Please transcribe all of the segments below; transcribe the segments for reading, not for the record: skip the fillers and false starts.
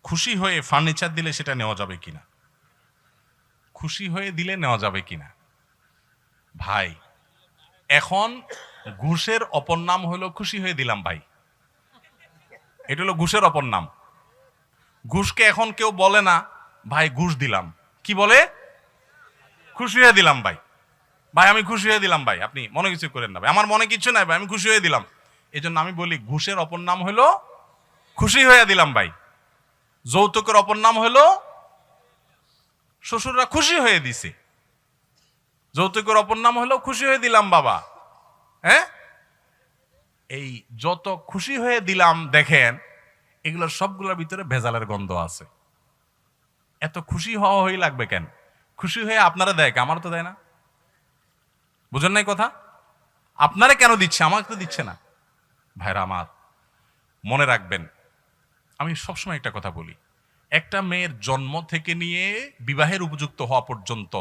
খুশি হয়ে ফার্নিচার দিলে সেটা নেওয়া যাবে কিনা, খুশি হয়ে দিলে নেওয়া যাবে কিনা? ভাই, এখন ঘুষের অপর নাম হলো খুশি হয়ে দিলাম ভাই, এটা হলো ঘুষের অপর নাম। ঘুষকে এখন কেউ বলে না ভাই ঘুষ দিলাম, কি বলে? খুশি হয়ে দিলাম ভাই। ভাই আমি খুশি হয়ে দিলাম ভাই, আপনি মনে কিছু করেন না ভাই, আমার মনে কিছু নাই ভাই, আমি খুশি হয়ে দিলাম। এই জন্য আমি বলি ঘুষের অপর নাম হলো খুশি হয়ে দিলাম ভাই। যৌতুকের অপর নাম হলো শ্বশুররা খুশি হয়ে দিছে, যৌতুকের অপর নাম হলো খুশি হয়ে দিলাম বাবা। হ্যাঁ, এই যত খুশি হয়ে দিলাম দেখেন এগুলোর সবগুলোর ভিতরে ভেজালের গন্ধ আছে। এত খুশি হওয়া হয়ে লাগবে কেন? খুশি হয়ে আপনারা দেয়, আমার তো দেয় না। বুঝেন নাই কথা? আপনারা কেন দিচ্ছে, আমাকে তো দিচ্ছে না। ভাইরা আমার, মনে রাখবেন, আমি সবসময় একটা কথা বলি, একটা মেয়ের জন্ম থেকে নিয়ে বিবাহের উপযুক্ত হওয়া পর্যন্ত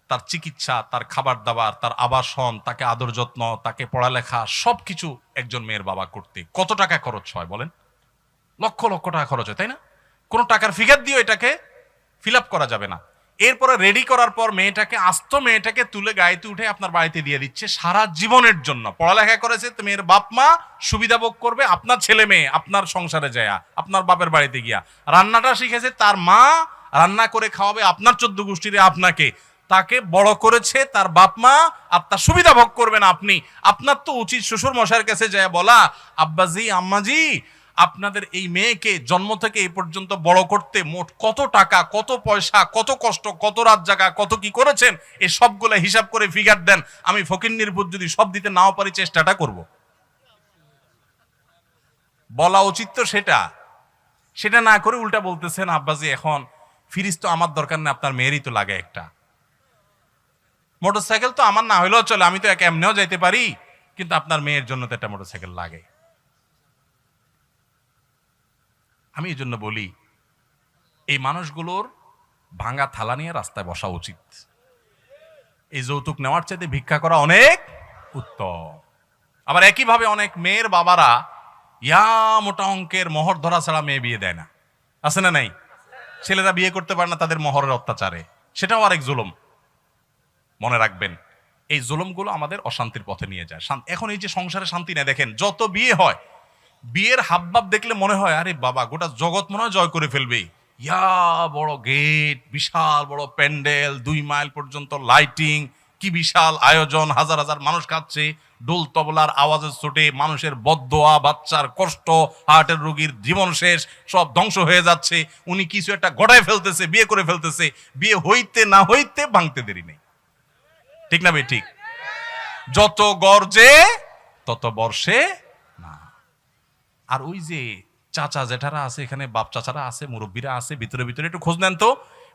তার চিকিৎসা, তার খাবার দাবার, তার আবাসন, তাকে আদর যত্ন, তাকে পড়ালেখা, সবকিছু একজন মেয়ের বাবা করতে কত টাকা খরচ হয় বলেন? লক্ষ লক্ষ টাকা খরচ হয়, তাই না? কোনো টাকার ফিগার দিয়ে এটাকে ফিল আপ করা যাবে না। এরপরে রেডি করার পর মেয়েটাকে, আস্ত মেয়েটাকে তুলে গাড়িতে উঠে আপনার বাড়িতে দিয়ে দিচ্ছে সারা জীবনের জন্য। পড়ালেখা করেছে তো মেয়ের বাপ মা, সুবিধা ভোগ করবে আপনার ছেলে মেয়ে আপনার সংসারে যায়, আপনার বাপের বাড়িতে গিয়া। রান্নাটা শিখেছে তার মা, রান্না করে খাওয়াবে আপনার 14 গোষ্ঠীরে আপনাকে। তাকে বড় করেছে তার বাপ মা, আপনার সুবিধা ভোগ করবেন আপনি। আপনার তো উচিত শ্বশুর মশাইয়ের কাছে যায় বলা, আব্বাজি আম্মাজি আপনাদের এই মেয়েকে জন্ম থেকে এই পর্যন্ত বড় করতে মোট কত টাকা, কত পয়সা, কত কষ্ট, কত রাত জাগা, কত কি করেছেন, এই সবগুলো হিসাব করে ফিগার দেন। আমি ফকিন্নির পুত যদি সব দিতে নাও পারি চেষ্টাটা করব। বলা উচিত তো সেটা না করে উল্টা বলতেছেন আব্বাজি এখন ফ্রিজ তো আমার দরকার নেই, আপনার মেয়েরই তো লাগে একটা। মোটরসাইকেল তো আমার না হইলেও চলে, আমি তো এক এমনিও যাইতে পারি, কিন্তু আপনার মেয়ের জন্য তো একটা মোটরসাইকেল লাগে। আমি এই জন্য বলি এই মানুষগুলোর ভাঙা থালা নিয়ে রাস্তায় বসা উচিত। এই যৌতুক নেওয়ার চাইতে ভিক্ষা করা অনেক উত্তম। আবার একইভাবে অনেক মেয়ের বাবারা মোটা অঙ্কের মোহর ধরা ছাড়া মেয়ে বিয়ে দেয় না, আছে না নাই? ছেলেরা বিয়ে করতে পারে না তাদের মোহরের অত্যাচারে, সেটাও আরেক জুলুম। মনে রাখবেন এই জুলুমগুলো আমাদের অশান্তির পথে নিয়ে যায়। এখন এই যে সংসারে শান্তি নেই, দেখেন যত বিয়ে হয়, বিয়ের হাবভাব দেখলে মনে হয় আরে বাবা গোটা জগৎ মনে হয় জয় করে ফেলবে। বড় গেট, বিশাল বড় প্যান্ডেল, 2 মাইল পর্যন্ত লাইটিং, কি বিশাল আয়োজন, হাজার হাজার মানুষ খাচ্ছে, ডোল তবলার আওয়াজের চোটে মানুষের বদদোয়া, বাচ্চার কষ্ট, হার্টের রোগীর জীবন শেষ, সব ধ্বংস হয়ে যাচ্ছে। উনি কিছু একটা গড়ায় ফেলতেছে, বিয়ে করে ফেলতেছে, বিয়ে হইতে না হইতে ভাঙতে দেরি নেই, ঠিক না ভাই? ঠিক। যত গর্জে তত বর্ষে না। আর ওই যে চাচা জেঠারা আছে এখানে, বাপ চাচারা আছে, মুরব্বীরা আছে, ভিতরে ভিতরে একটু খোঁজ নেন তো।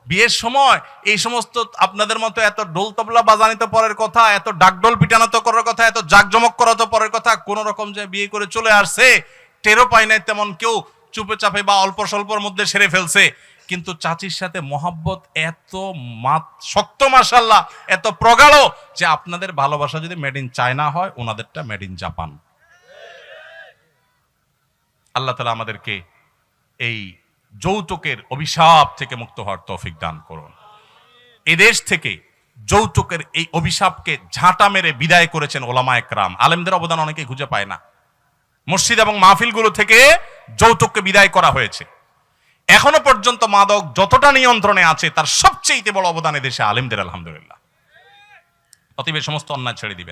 বিয়ের সময় এই সমস্ত আপনাদের মতো এত ডোল তবলা বাজানি তো পরের কথা, এত ডাকডোল পিটানো তো করার কথা, এত জাকজমক করা তো পরের কথা। কোন রকম যে বিয়ে করে চলে আসছে, টেরও পায় নাই তেমন কেউ, চুপে চাপে বা অল্প স্বল্পর মধ্যে সেরে ফেলছে। কিন্তু চাচির সাথে মহাব্বত এত শক্ত, মাশাআল্লাহ, এত প্রগাঢ় যে আপনাদের ভালোবাসা যদি মেড ইন চায়না হয়, ওনাদেরটা মেড ইন জাপান। আল্লাহ তাআলা আমাদেরকে এই যৌতুকের অভিশাপ থেকে মুক্ত হওয়ার তৌফিক দান করুন। এই দেশ থেকে যৌতুকের এই অভিশাপকে ঝাঁটা মেরে বিদায় করেছেন ওলামায়ে কেরাম। আলেমদের অবদান অনেকে খুঁজে পায় না। মসজিদ এবং মাহফিলগুলো থেকে যৌতুককে বিদায় করা হয়েছে। এখনো পর্যন্ত মাদক যতটা নিয়ন্ত্রণে আছে তার সবচেয়ে বড় অবদান এদেশে আলেমদের, আলহামদুলিল্লাহ। অতএব সমস্ত অন্যায় ছেড়ে দিবেন।